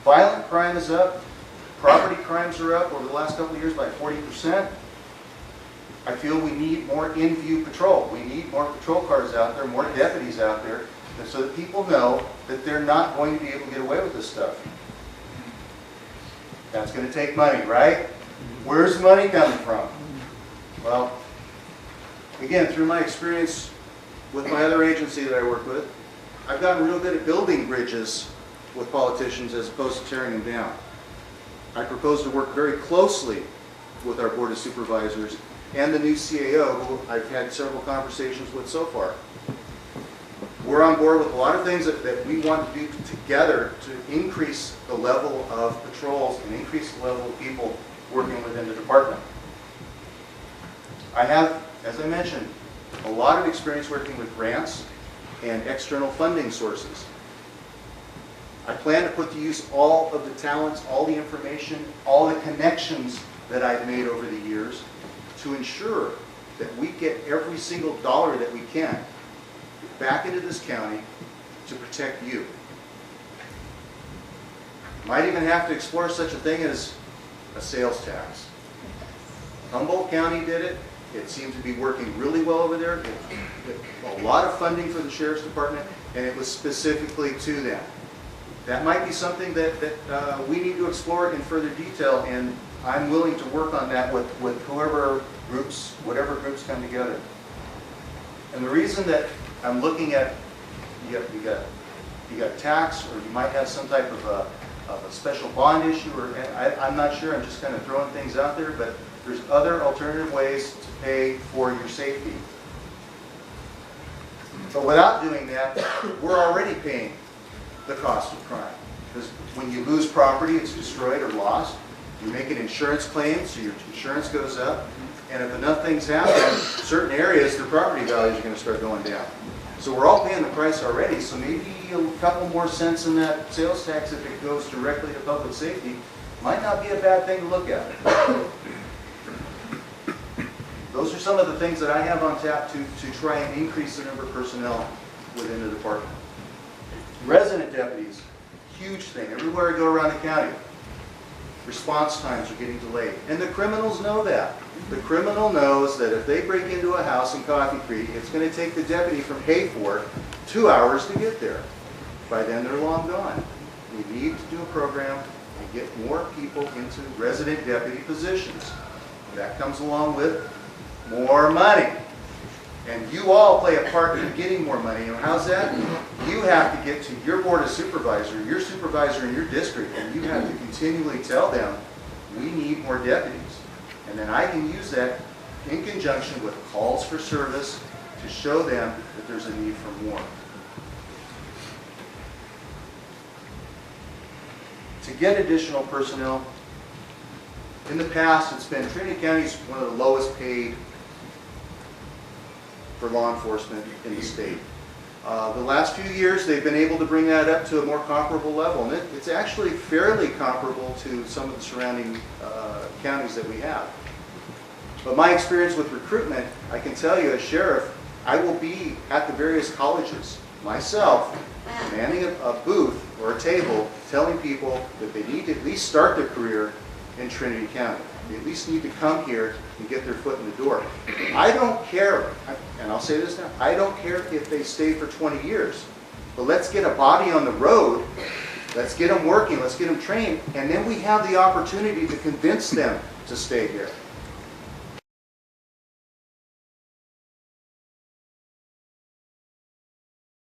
Violent crime is up. Property crimes are up over the last couple of years by 40%. I feel we need more in-view patrol. We need more patrol cars out there, more deputies out there, so that people know that they're not going to be able to get away with this stuff. That's going to take money, right? Where's the money coming from? Well, again, through my experience with my other agency that I work with, I've gotten real good at building bridges with politicians as opposed to tearing them down. I propose to work very closely with our Board of Supervisors and the new CAO, who I've had several conversations with so far. We're on board with a lot of things that we want to do together to increase the level of patrols and increase the level of people working within the department. I have, as I mentioned, a lot of experience working with grants and external funding sources. I plan to put to use all of the talents, all the information, all the connections that I've made over the years to ensure that we get every single dollar that we can back into this county to protect you. Might even have to explore such a thing as a sales tax. Humboldt County did it. It seemed to be working really well over there. A lot of funding for the Sheriff's Department, and it was specifically to them. That might be something that we need to explore in further detail, and I'm willing to work on that with whoever groups, whatever groups come together. And the reason that I'm looking at, you got tax, or you might have some type of a special bond issue, or I'm not sure. I'm just kind of throwing things out there, but there's other alternative ways to pay for your safety. But without doing that, we're already paying the cost of crime. Because when you lose property, it's destroyed or lost. You make an insurance claim, so your insurance goes up. And if enough things happen, certain areas, their property values are going to start going down. So we're all paying the price already, so maybe a couple more cents in that sales tax, if it goes directly to public safety, might not be a bad thing to look at. Those are some of the things that I have on tap to try and increase the number of personnel within the department. Resident deputies, huge thing. Everywhere I go around the county, response times are getting delayed. And the criminals know that. The criminal knows that if they break into a house in Coffee Creek, it's going to take the deputy from Hayfork 2 hours to get there. By then, they're long gone. We need to do a program and get more people into resident deputy positions. That comes along with more money. And you all play a part in getting more money. And how's that? You have to get to your Board of Supervisor, your supervisor in your district, and you have to continually tell them, we need more deputies. And then I can use that in conjunction with calls for service to show them that there's a need for more. To get additional personnel, in the past it's been Trinity County is one of the lowest paid for law enforcement in the state. The last few years they've been able to bring that up to a more comparable level, and it's actually fairly comparable to some of the surrounding counties that we have. But my experience with recruitment, I can tell you as sheriff, I will be at the various colleges myself, manning a booth or a table, telling people that they need to at least start their career in Trinity County. They at least need to come here and get their foot in the door. I don't care, and I'll say this now, I don't care if they stay for 20 years, but let's get a body on the road, let's get them working, let's get them trained, and then we have the opportunity to convince them to stay here.